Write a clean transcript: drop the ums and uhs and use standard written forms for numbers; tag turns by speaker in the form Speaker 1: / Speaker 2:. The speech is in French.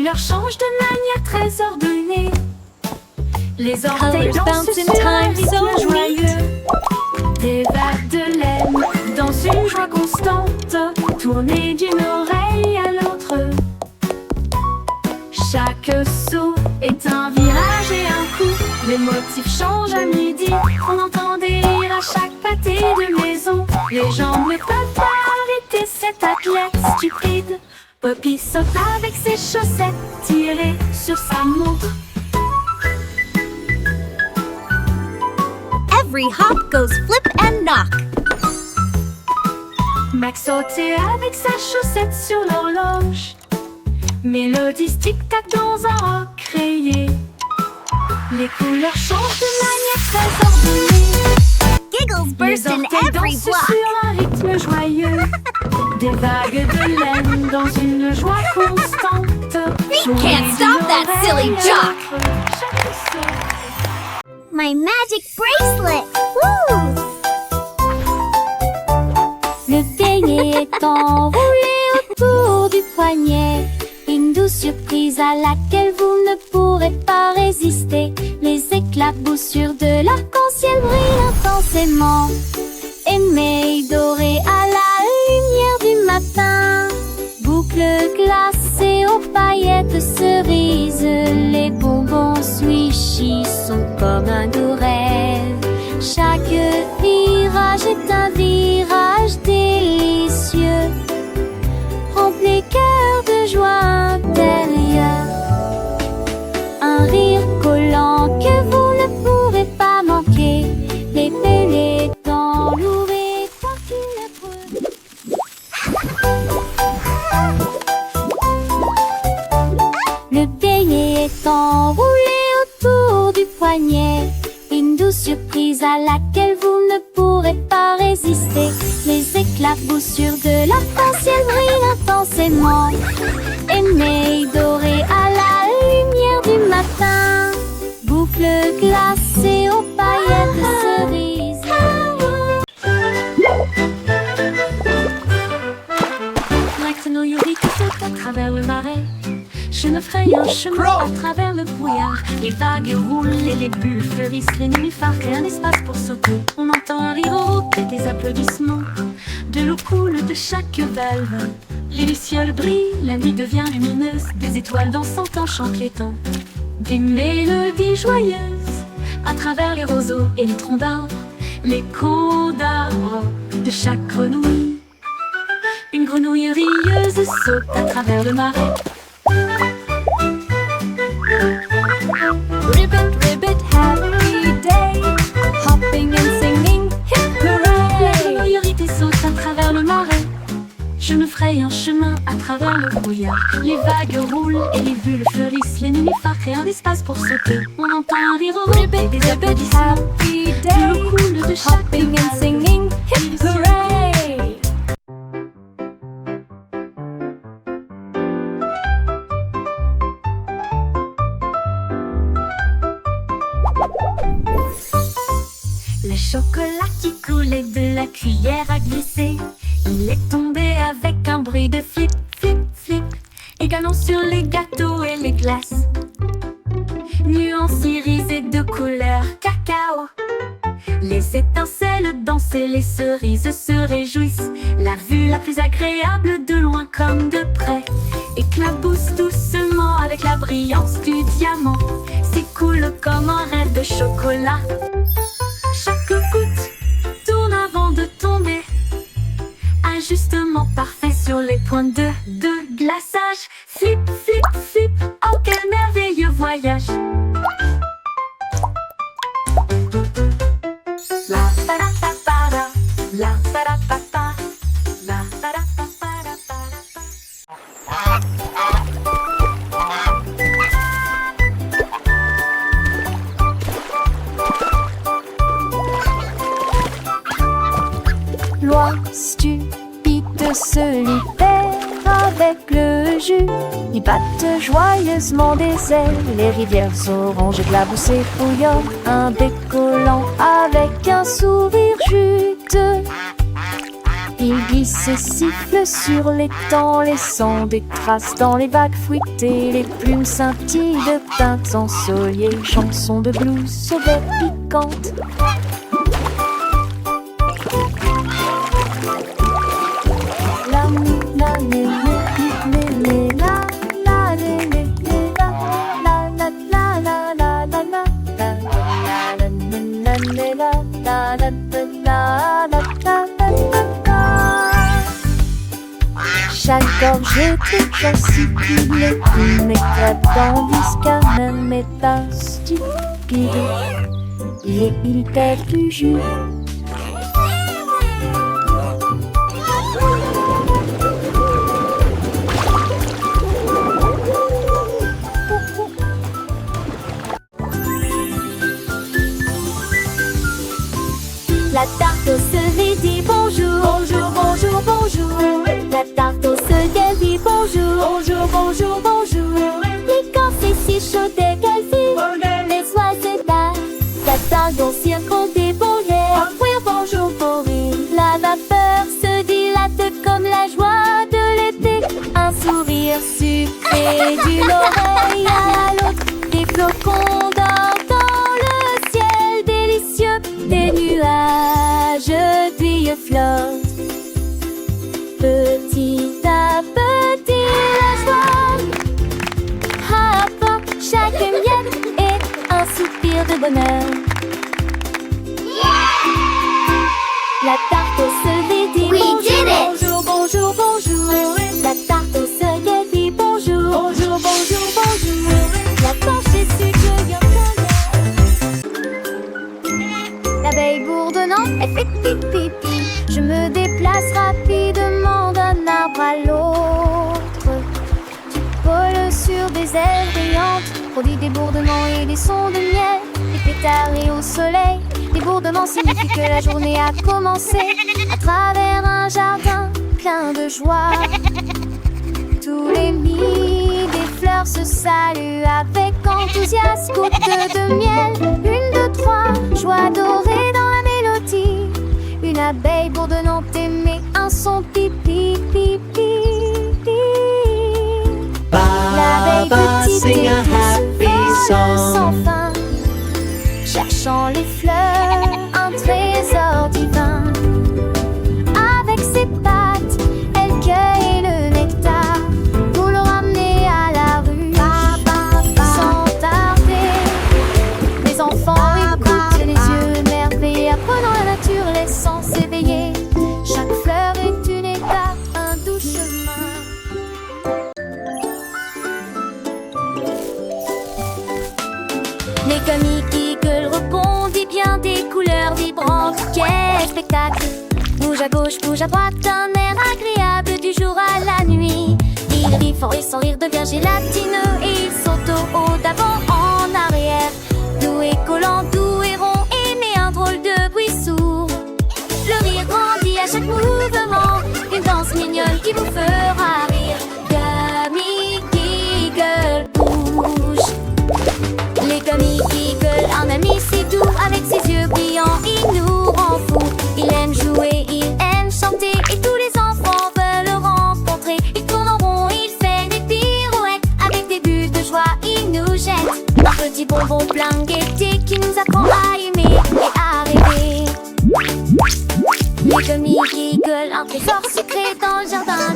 Speaker 1: couleurs changent de manière très ordonnée. Les orteils
Speaker 2: Colors
Speaker 1: dansent
Speaker 2: bounce in
Speaker 1: sur un
Speaker 2: time
Speaker 1: rythme
Speaker 2: so
Speaker 1: joyeux. Des vagues de laine dans une joie constante, tournées d'une oreille à l'autre. Chaque saut est un virage et un coup. Les motifs changent à midi. On entend des rires à chaque pâté de maison. Les gens ne peuvent pas arrêter cet athlète stupide. Poppy saute avec ses chaussettes tirées sur sa montre.
Speaker 2: Every hop goes flip and knock.
Speaker 1: Max sautait avec sa chaussette sur l'horloge. Mélodie tic-tac dans un rock rayé. Les couleurs changent de manière très ordonnée.
Speaker 2: Giggles
Speaker 1: Les
Speaker 2: burst in
Speaker 1: orteils
Speaker 2: every
Speaker 1: dansent
Speaker 2: block.
Speaker 1: sur un rythme joyeux. Des vagues de laine dans une joie constante.
Speaker 2: can't stop that silly jock. My magic bracelet! Woo! Le beignet est enroulé autour du poignet. Une douce surprise à laquelle vous ne pourrez pas résister. Les éclaboussures de l'arc-en-ciel brillent intensément. Aimé doré à la lumière du matin. Boucles glacées aux paillettes cerises. Les bonbons swishy sont comme un doux rêve. Chaque virage est un virage délicieux. Remplis cœur de joie intérieure. Un rire collant que vous ne pourrez pas manquer. Les pélétons lourds portent une épreuve. Le beignet est enroulé autour du poignet. Une douce surprise à laquelle vous ne pourrez pas résister. Les éclaboussures de l'arc-en-ciel brillent intensément. Aimé doré à la lumière du matin. Boucles glacées aux paillettes cerises.
Speaker 1: L'actinoliorie qui saute à travers le marais. Je me fraye un chemin à travers le brouillard. Les vagues roulent et les bulles fleurissent. Les nénuphars créent un espace pour sauter. On entend un rire au et des applaudissements. De l'eau coule de chaque valve. Les lucioles brillent, la nuit devient lumineuse. Des étoiles dansant en chant clétant. Des mélodies joyeuses à travers les roseaux et les troncs d'arbres. L'écho d'arbres de chaque grenouille. Une grenouille rieuse saute à travers le marais.
Speaker 2: Ribbit, ribbit, happy day. Hopping and singing, hip
Speaker 1: La
Speaker 2: hooray.
Speaker 1: grenouillerité saute à travers le marais. Je me fraye un chemin à travers le brouillard. Les vagues roulent et les bulles fleurissent. Les nénuphars créent un espace pour sauter. On entend un rire au et
Speaker 2: Ribbit,
Speaker 1: des
Speaker 2: ribbit,
Speaker 1: applaudissements.
Speaker 2: happy
Speaker 1: De l'eau
Speaker 2: day.
Speaker 1: coule de chaque
Speaker 2: Hopping and
Speaker 1: valve.
Speaker 2: singing, hip hooray.
Speaker 1: Le chocolat qui coulait de la cuillère à glisser. Il est tombé avec un bruit de flip, flip, flip. Également sur les gâteaux et les glaces. Nuances irisées de couleur cacao. Les étincelles dansent et les cerises se réjouissent. La vue la plus agréable de loin comme de près. Éclabousse doucement avec la brillance du diamant. S'écoule comme un rêve de chocolat. Chaque goutte tourne avant de tomber. Ajustement parfait sur les points de glaçage. Flip, flip, flip, oh quel merveilleux voyage. La pa da pa pa da, la pa da pa pa, la pa da pa pa da pa da pa.
Speaker 2: Loi stupide se libère avec le jus. Ils battent joyeusement des ailes. Les rivières oranges éclaboussées fouillonnent. Un bec collant avec un sourire juteux. Il glisse et siffle sur l'étang, laissant des traces dans les vagues fruitées. Les plumes scintillent de teintes ensoleillées, chansons de blues sauvette piquantes. Chaque gorgée très classique, les plumes éclatant jusqu'à même état stupide. Il était du jus. La tarte au cerise dit bonjour. Bonjour, bonjour, bonjour. La tarte au cerise dit bonjour. Bonjour, bonjour, bonjour. Et quand c'est si chaud et qu'elle vit, les oiseaux s'attardent sur des bourrées. Oui, bonjour pour rire. La vapeur se dilate comme la joie de l'été. Un sourire sucré d'une oreille à l'autre. Des flocons d'or dans le ciel délicieux. Des nuages d'huile flottent. Petit à petit la joie apporte chaque miette et un soupir de bonheur. La tarte au cerise dit bonjour, bonjour, bonjour. La tarte au cerise dit bonjour. Bonjour, bonjour, bonjour. La planche est sucrée. L'abeille bourdonnante, elle fait pipi pipi. Je me déplace rapidement d'un arbre à l'autre. Du pôle sur des ailes brillantes, produit des bourdonnements et des sons de miel. Des pétards et au soleil, des bourdonnements signifient que la journée a commencé. À travers un jardin plein de joie, tous les nids des fleurs se saluent avec enthousiasme. Gouttes de miel, une, deux, trois, joie dorée dans la mélodie. Une abeille bourdonnante émet un son pipi pipi pipi. L'abeille petite et douce vole sans fin, cherchant les fleurs, un trésor divin. Avec ses pattes, elle cueille le nectar pour le ramener à la ruche. Sans tarder, les enfants écoutent les yeux émerveillés, apprenant la nature, laissant s'éveiller. Chaque fleur est une étape, un doux chemin. Les comiques Eagle rebondit bien des couleurs vibrantes. Quel spectacle! Bouge à gauche, bouge à droite, un air agréable du jour à la nuit. Il rit fort et son rire devient gélatineux. Et il saute au haut, d'avant en arrière. Doux et collant, doux et rond, émet un drôle de bruit sourd. Le rire grandit à chaque mouvement, une danse mignonne qui vous fera rire. Comique Eagle bouge. Les comiques Eagle, un ami si doux, avec ses yeux brillants, il nous rend fous. Il aime jouer, il aime chanter, et tous les enfants veulent le rencontrer. Il tourne en rond, il fait des pirouettes, avec des bulles de joie, il nous jette un petit bonbon plein de gaieté qui nous apprend à aimer et à rêver. Les comiques Eagle, un trésor secret dans le jardin